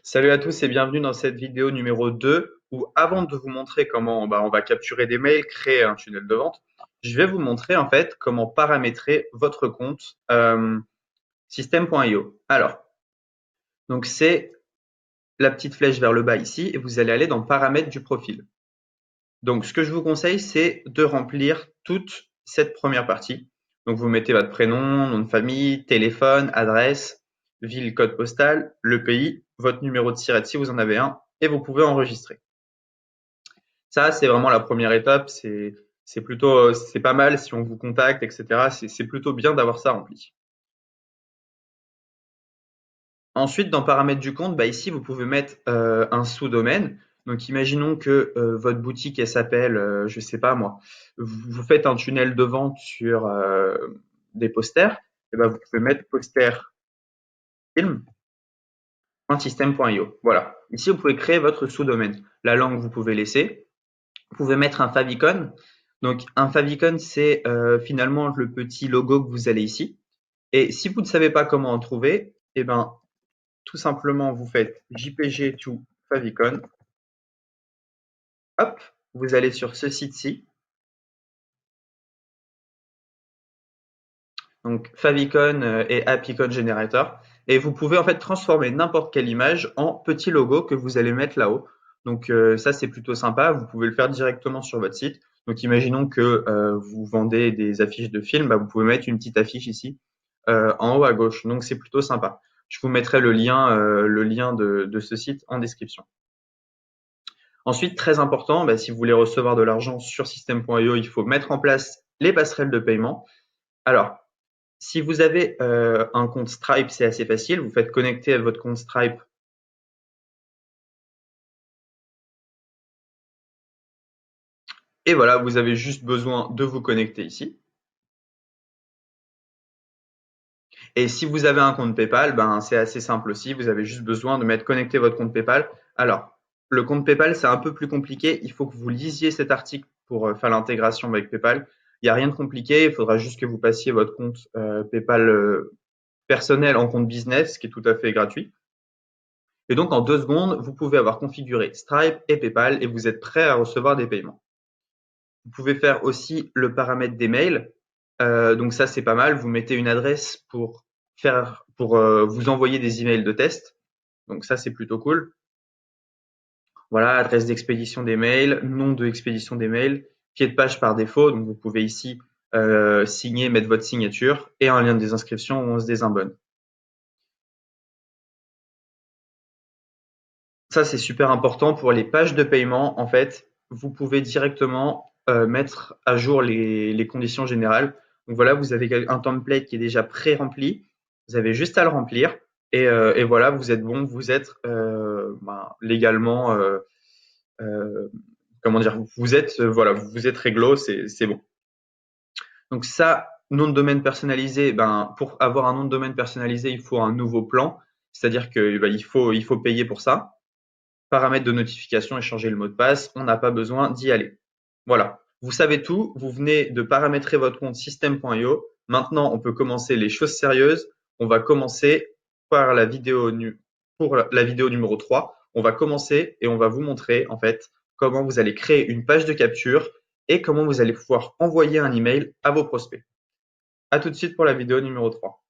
Salut à tous et bienvenue dans cette vidéo numéro 2 où avant de vous montrer comment on va capturer des mails, créer un tunnel de vente, je vais vous montrer en fait comment paramétrer votre compte System.io. Alors, donc c'est la petite flèche vers le bas ici et vous allez aller dans paramètres du profil. Donc ce que je vous conseille c'est de remplir toute cette première partie. Donc vous mettez votre prénom, nom de famille, téléphone, adresse, ville, code postal, le pays, votre numéro de SIRET si vous en avez un et vous pouvez enregistrer. Ça, c'est vraiment la première étape. C'est plutôt, c'est pas mal si on vous contacte, etc. C'est plutôt bien d'avoir ça rempli. Ensuite, dans paramètres du compte, bah ici, vous pouvez mettre un sous-domaine. Donc, imaginons que votre boutique, elle s'appelle, je sais pas moi, vous faites un tunnel de vente sur des posters. Et ben, vous pouvez mettre posterfilm.system.io. Voilà. Ici, vous pouvez créer votre sous-domaine. La langue, vous pouvez laisser. Vous pouvez mettre un favicon. Donc un favicon, c'est finalement le petit logo que vous allez ici. Et si vous ne savez pas comment en trouver, eh ben, tout simplement, vous faites JPG to favicon. Hop, vous allez sur ce site-ci. Donc favicon et appicon generator. Et vous pouvez en fait transformer n'importe quelle image en petit logo que vous allez mettre là-haut. Donc ça, c'est plutôt sympa. Vous pouvez le faire directement sur votre site. Donc imaginons que vous vendez des affiches de films, bah, vous pouvez mettre une petite affiche ici en haut à gauche. Donc c'est plutôt sympa. Je vous mettrai le lien de ce site en description. Ensuite, très important, bah, si vous voulez recevoir de l'argent sur System.io, il faut mettre en place les passerelles de paiement. Alors, si vous avez un compte Stripe, c'est assez facile. Vous faites connecter à votre compte Stripe. Et voilà, vous avez juste besoin de vous connecter ici. Et si vous avez un compte PayPal, ben, c'est assez simple aussi. Vous avez juste besoin de mettre connecter votre compte PayPal. Alors, le compte PayPal, c'est un peu plus compliqué. Il faut que vous lisiez cet article pour faire l'intégration avec PayPal. Il n'y a rien de compliqué. Il faudra juste que vous passiez votre compte PayPal personnel en compte business, ce qui est tout à fait gratuit. Et donc, en 2 secondes, vous pouvez avoir configuré Stripe et PayPal et vous êtes prêt à recevoir des paiements. Vous pouvez faire aussi le paramètre des mails. Donc ça, c'est pas mal. Vous mettez une adresse pour vous envoyer des emails de test. Donc ça, c'est plutôt cool. Voilà, adresse d'expédition des mails, nom de expédition des mails, pied de page par défaut. Donc vous pouvez ici signer, mettre votre signature et un lien de désinscription où on se désabonne. Ça, c'est super important pour les pages de paiement. En fait, vous pouvez directement mettre à jour les conditions générales. Donc voilà, vous avez un template qui est déjà pré-rempli. Vous avez juste à le remplir et voilà, vous êtes bon, vous êtes légalement, euh, comment dire, vous êtes voilà, vous êtes réglo, c'est bon. Donc ça, nom de domaine personnalisé, ben pour avoir un nom de domaine personnalisé, il faut un nouveau plan, c'est-à-dire que ben, il faut payer pour ça. Paramètres de notification et changer le mot de passe, on n'a pas besoin d'y aller. Voilà, vous savez tout, vous venez de paramétrer votre compte system.io. Maintenant, on peut commencer les choses sérieuses. On va commencer par pour la vidéo numéro 3. On va commencer et on va vous montrer en fait comment vous allez créer une page de capture et comment vous allez pouvoir envoyer un email à vos prospects. À tout de suite pour la vidéo numéro 3.